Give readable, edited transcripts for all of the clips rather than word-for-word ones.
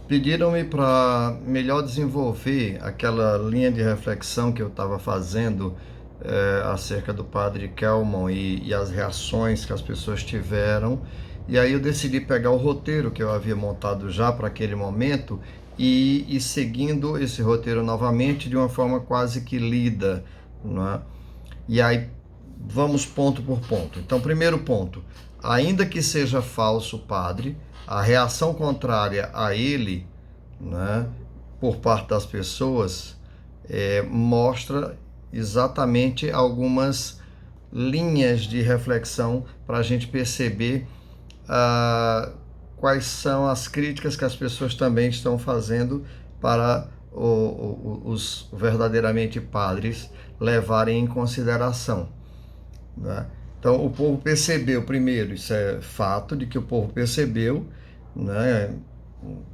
Pediram-me para melhor desenvolver aquela linha de reflexão que eu estava fazendo acerca do padre Kelmon e as reações que as pessoas tiveram. E aí eu decidi pegar o roteiro que eu havia montado já para aquele momento e seguindo esse roteiro novamente de uma forma quase que lida, não é? E aí vamos ponto por ponto. Então, primeiro ponto, ainda que seja falso o padre, a reação contrária a ele, né, por parte das pessoas, mostra exatamente algumas linhas de reflexão para a gente perceber quais são as críticas que as pessoas também estão fazendo para os verdadeiramente padres levarem em consideração, né? Então, o povo percebeu, primeiro, isso é fato de que o povo percebeu, né,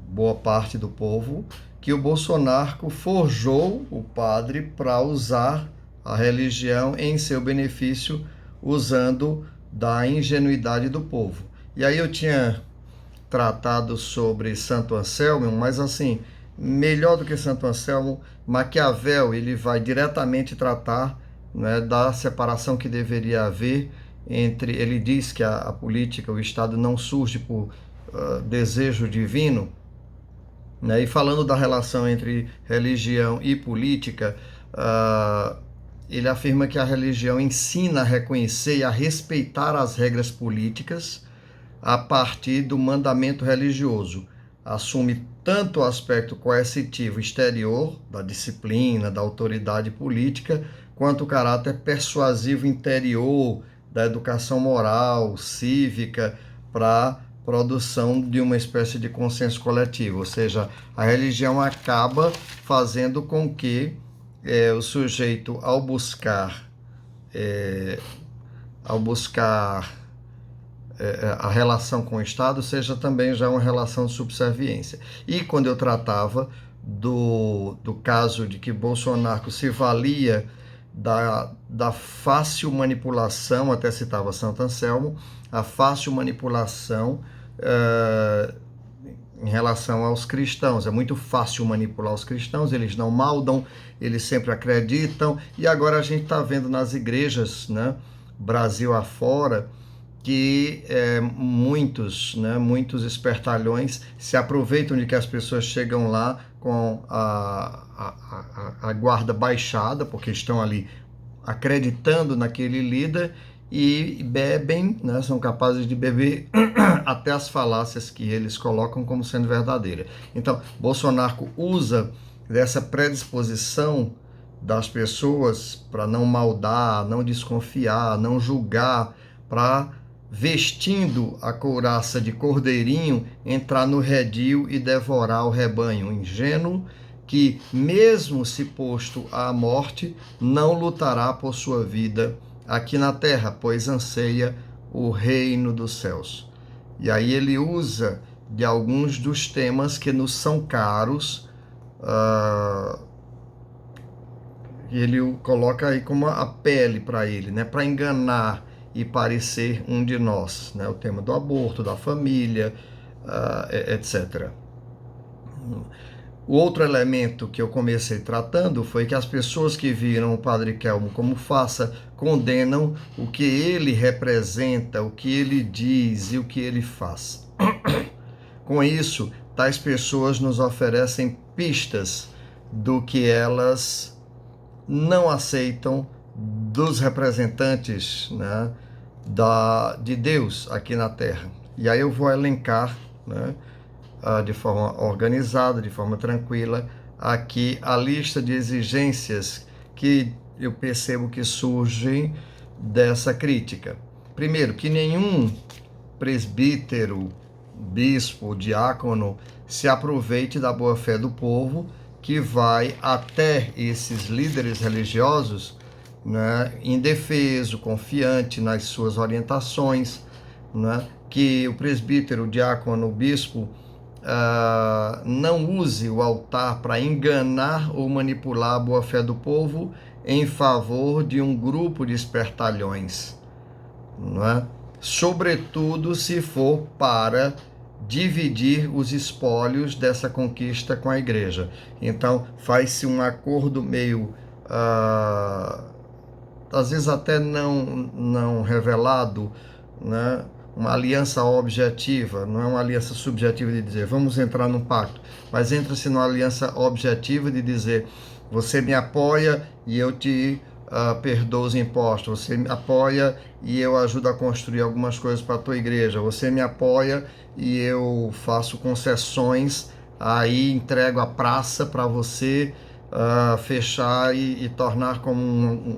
boa parte do povo, que o Bolsonaro forjou o padre para usar a religião em seu benefício, usando da ingenuidade do povo. E aí eu tinha tratado sobre Santo Anselmo, mas assim, melhor do que Santo Anselmo, Maquiavel, ele vai diretamente tratar, né, da separação que deveria haver entre, ele diz que a política, o Estado não surge por desejo divino, né, e falando da relação entre religião e política, ele afirma que a religião ensina a reconhecer e a respeitar as regras políticas a partir do mandamento religioso. Assume tanto o aspecto coercitivo exterior, da disciplina, da autoridade política, quanto o caráter persuasivo interior, da educação moral, cívica, para produção de uma espécie de consenso coletivo. Ou seja, a religião acaba fazendo com que o sujeito, ao buscar a relação com o Estado, seja também já uma relação de subserviência. E quando eu tratava do caso de que Bolsonaro se valia da fácil manipulação, até citava Santo Anselmo, a fácil manipulação em relação aos cristãos. É muito fácil manipular os cristãos, eles não maldam, eles sempre acreditam, e agora a gente está vendo nas igrejas, né, Brasil afora, que muitos espertalhões se aproveitam de que as pessoas chegam lá com a guarda baixada, porque estão ali acreditando naquele líder e bebem, né, são capazes de beber até as falácias que eles colocam como sendo verdadeiras. Então, Bolsonaro usa dessa predisposição das pessoas para não maldar, não desconfiar, não julgar, para, vestindo a couraça de cordeirinho, entrar no redil e devorar o rebanho. Ingênuo que, mesmo se posto à morte, não lutará por sua vida aqui na terra, pois anseia o reino dos céus. E aí ele usa de alguns dos temas que nos são caros, ele coloca aí como a pele para ele, né, para enganar e parecer um de nós, né, o tema do aborto, da família, etc. O outro elemento que eu comecei tratando foi que as pessoas que viram o Padre Kelmon como farsa condenam o que ele representa, o que ele diz e o que ele faz. Com isso, tais pessoas nos oferecem pistas do que elas não aceitam dos representantes, né, de Deus aqui na Terra. E aí eu vou elencar, né, de forma organizada, de forma tranquila, aqui a lista de exigências que eu percebo que surgem dessa crítica. Primeiro, que nenhum presbítero, bispo, diácono se aproveite da boa-fé do povo, que vai até esses líderes religiosos, né, indefeso, confiante nas suas orientações, né, que o presbítero, o diácono, o bispo não use o altar para enganar ou manipular a boa-fé do povo em favor de um grupo de espertalhões, não é? Sobretudo se for para dividir os espólios dessa conquista com a igreja. Então, faz-se um acordo meio, às vezes até não revelado, né? Uma aliança objetiva, não é uma aliança subjetiva de dizer, vamos entrar num pacto, mas entra-se numa aliança objetiva de dizer, você me apoia e eu te perdoo os impostos, você me apoia e eu ajudo a construir algumas coisas para a tua igreja, você me apoia e eu faço concessões, aí entrego a praça para você fechar e tornar como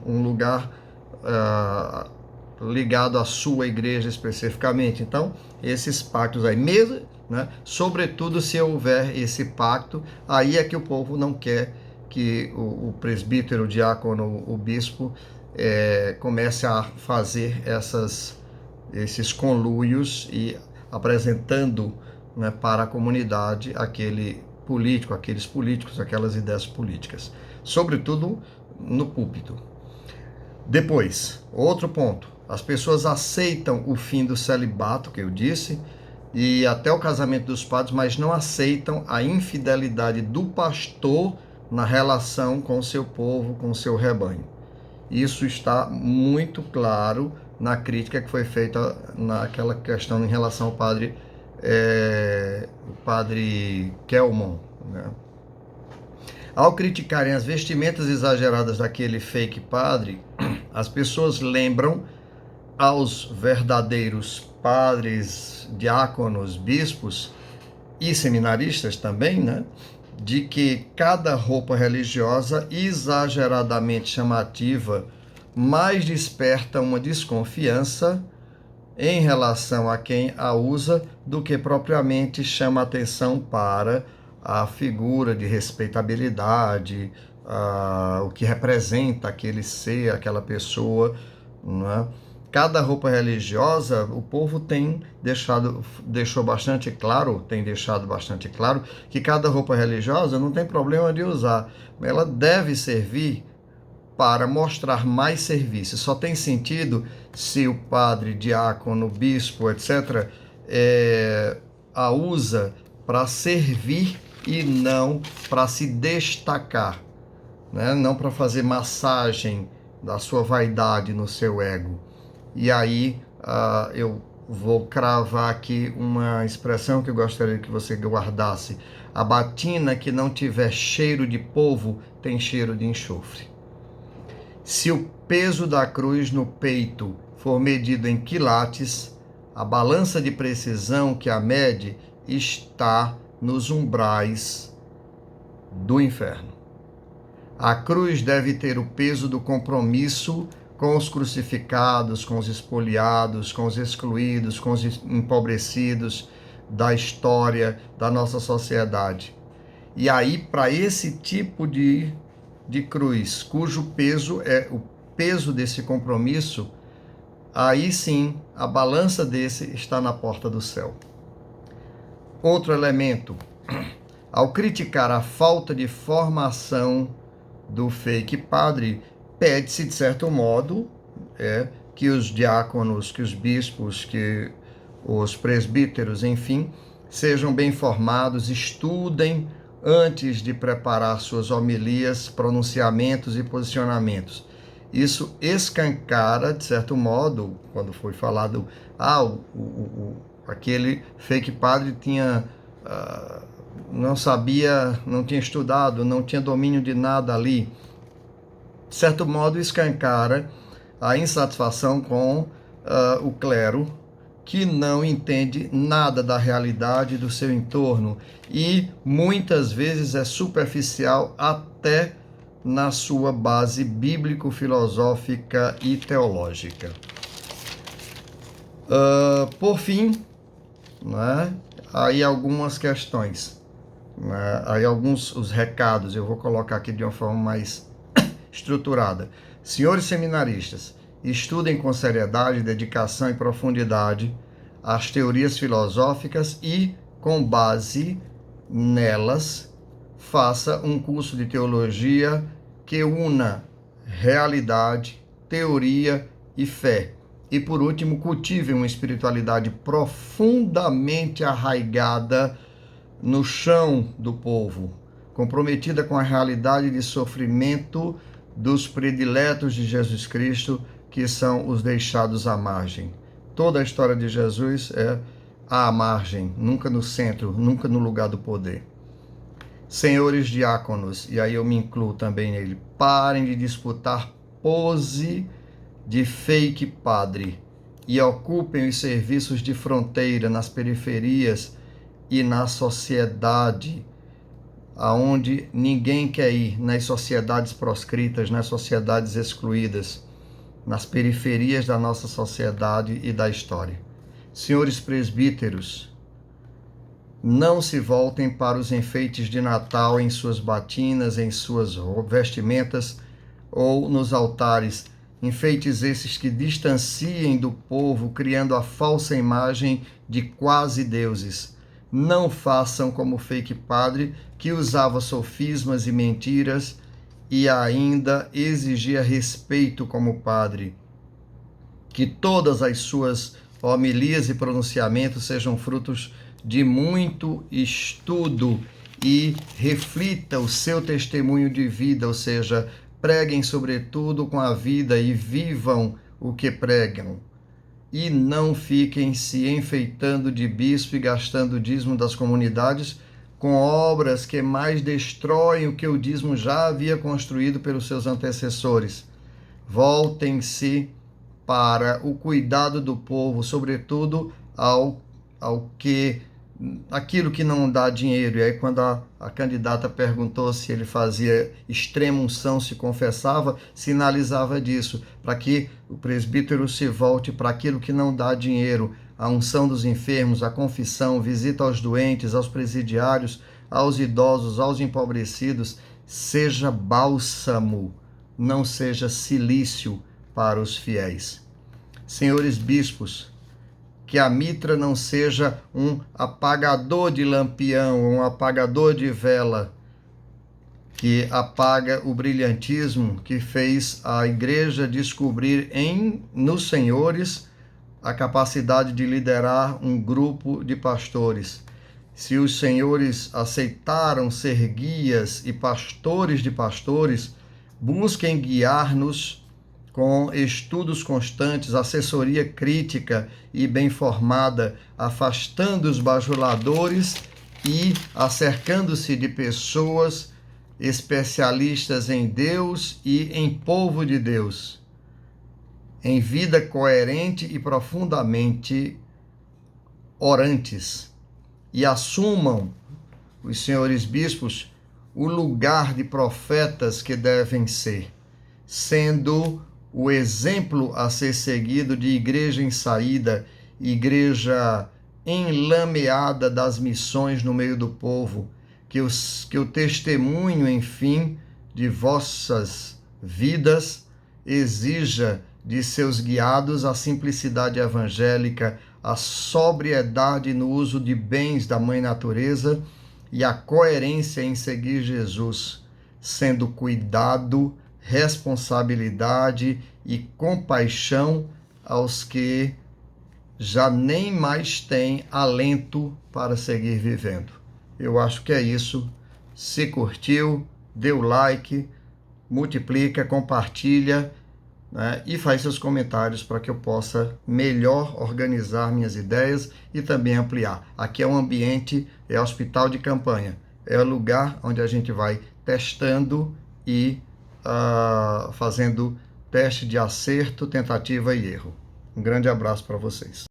um lugar ligado à sua igreja especificamente. Então, esses pactos aí, mesmo, né, sobretudo se houver esse pacto, aí é que o povo não quer que o presbítero, o diácono, o bispo comece a fazer esses conluios e apresentando, né, para a comunidade aqueles políticos, aquelas ideias políticas, sobretudo no púlpito. Depois, outro ponto, as pessoas aceitam o fim do celibato, que eu disse, e até o casamento dos padres, mas não aceitam a infidelidade do pastor na relação com o seu povo, com o seu rebanho. Isso está muito claro na crítica que foi feita naquela questão em relação ao o padre Kelmon, né? Ao criticarem as vestimentas exageradas daquele fake padre, as pessoas lembram aos verdadeiros padres, diáconos, bispos e seminaristas também, né, de que cada roupa religiosa exageradamente chamativa mais desperta uma desconfiança em relação a quem a usa do que propriamente chama atenção para a figura de respeitabilidade, o que representa aquele ser, aquela pessoa, não é? Cada roupa religiosa, o povo tem deixado bastante claro que cada roupa religiosa não tem problema de usar, ela deve servir para mostrar mais serviço. Só tem sentido se o padre, diácono, bispo, etc., a usa para servir e não para se destacar, né? Não para fazer massagem da sua vaidade no seu ego. E aí eu vou cravar aqui uma expressão que eu gostaria que você guardasse. A batina que não tiver cheiro de polvo tem cheiro de enxofre. Se o peso da cruz no peito for medido em quilates, a balança de precisão que a mede está nos umbrais do inferno. A cruz deve ter o peso do compromisso com os crucificados, com os espoliados, com os excluídos, com os empobrecidos da história da nossa sociedade. E aí, para esse tipo de cruz, cujo peso é o peso desse compromisso, aí sim, a balança desse está na porta do céu. Outro elemento, ao criticar a falta de formação do fake padre, pede-se, de certo modo, que os diáconos, que os bispos, que os presbíteros, enfim, sejam bem formados, estudem antes de preparar suas homilias, pronunciamentos e posicionamentos. Isso escancara, de certo modo, quando foi falado, aquele fake padre não sabia, não tinha estudado, não tinha domínio de nada ali. De certo modo, escancara a insatisfação com o clero, que não entende nada da realidade do seu entorno e muitas vezes é superficial até na sua base bíblico-filosófica e teológica. Por fim, né, aí algumas questões, né, aí os recados, eu vou colocar aqui de uma forma mais estruturada. Senhores seminaristas, estudem com seriedade, dedicação e profundidade as teorias filosóficas e, com base nelas, faça um curso de teologia que una realidade, teoria e fé. E por último, cultivem uma espiritualidade profundamente arraigada no chão do povo, comprometida com a realidade de sofrimento dos prediletos de Jesus Cristo, que são os deixados à margem. Toda a história de Jesus é à margem, nunca no centro, nunca no lugar do poder. Senhores diáconos, e aí eu me incluo também nele, parem de disputar pose de fake padre e ocupem os serviços de fronteira nas periferias e na sociedade, aonde ninguém quer ir, nas sociedades proscritas, nas sociedades excluídas, nas periferias da nossa sociedade e da história. Senhores presbíteros, não se voltem para os enfeites de Natal em suas batinas, em suas vestimentas ou nos altares, enfeites esses que distanciem do povo, criando a falsa imagem de quase deuses. Não façam como o fake padre, que usava sofismas e mentiras e ainda exigia respeito como padre. Que todas as suas homilias e pronunciamentos sejam frutos de muito estudo e reflita o seu testemunho de vida, ou seja, preguem sobretudo com a vida e vivam o que pregam. E não fiquem se enfeitando de bispo e gastando o dízimo das comunidades com obras que mais destroem o que o dízimo já havia construído pelos seus antecessores. Voltem-se para o cuidado do povo, sobretudo aquilo que não dá dinheiro. E aí, quando a candidata perguntou se ele fazia extrema unção, se confessava, sinalizava disso, para que o presbítero se volte para aquilo que não dá dinheiro, a unção dos enfermos, a confissão, visita aos doentes, aos presidiários, aos idosos, aos empobrecidos. Seja bálsamo, não seja cilício para os fiéis. Senhores bispos, que a mitra não seja um apagador de lampião, um apagador de vela, que apaga o brilhantismo que fez a igreja descobrir nos senhores a capacidade de liderar um grupo de pastores. Se os senhores aceitaram ser guias e pastores de pastores, busquem guiar-nos com estudos constantes, assessoria crítica e bem formada, afastando os bajuladores e acercando-se de pessoas especialistas em Deus e em povo de Deus, em vida coerente e profundamente orantes. E assumam, os senhores bispos, o lugar de profetas que devem ser, sendo o exemplo a ser seguido de igreja em saída, igreja enlameada das missões no meio do povo, que o testemunho, enfim, de vossas vidas exija de seus guiados a simplicidade evangélica, a sobriedade no uso de bens da Mãe Natureza e a coerência em seguir Jesus, sendo cuidado, responsabilidade e compaixão aos que já nem mais têm alento para seguir vivendo. Eu acho que é isso. Se curtiu, dê o like, multiplica, compartilha, né, e faz seus comentários para que eu possa melhor organizar minhas ideias e também ampliar. Aqui é um ambiente, é hospital de campanha, é o lugar onde a gente vai testando e fazendo teste de acerto, tentativa e erro. Um grande abraço para vocês.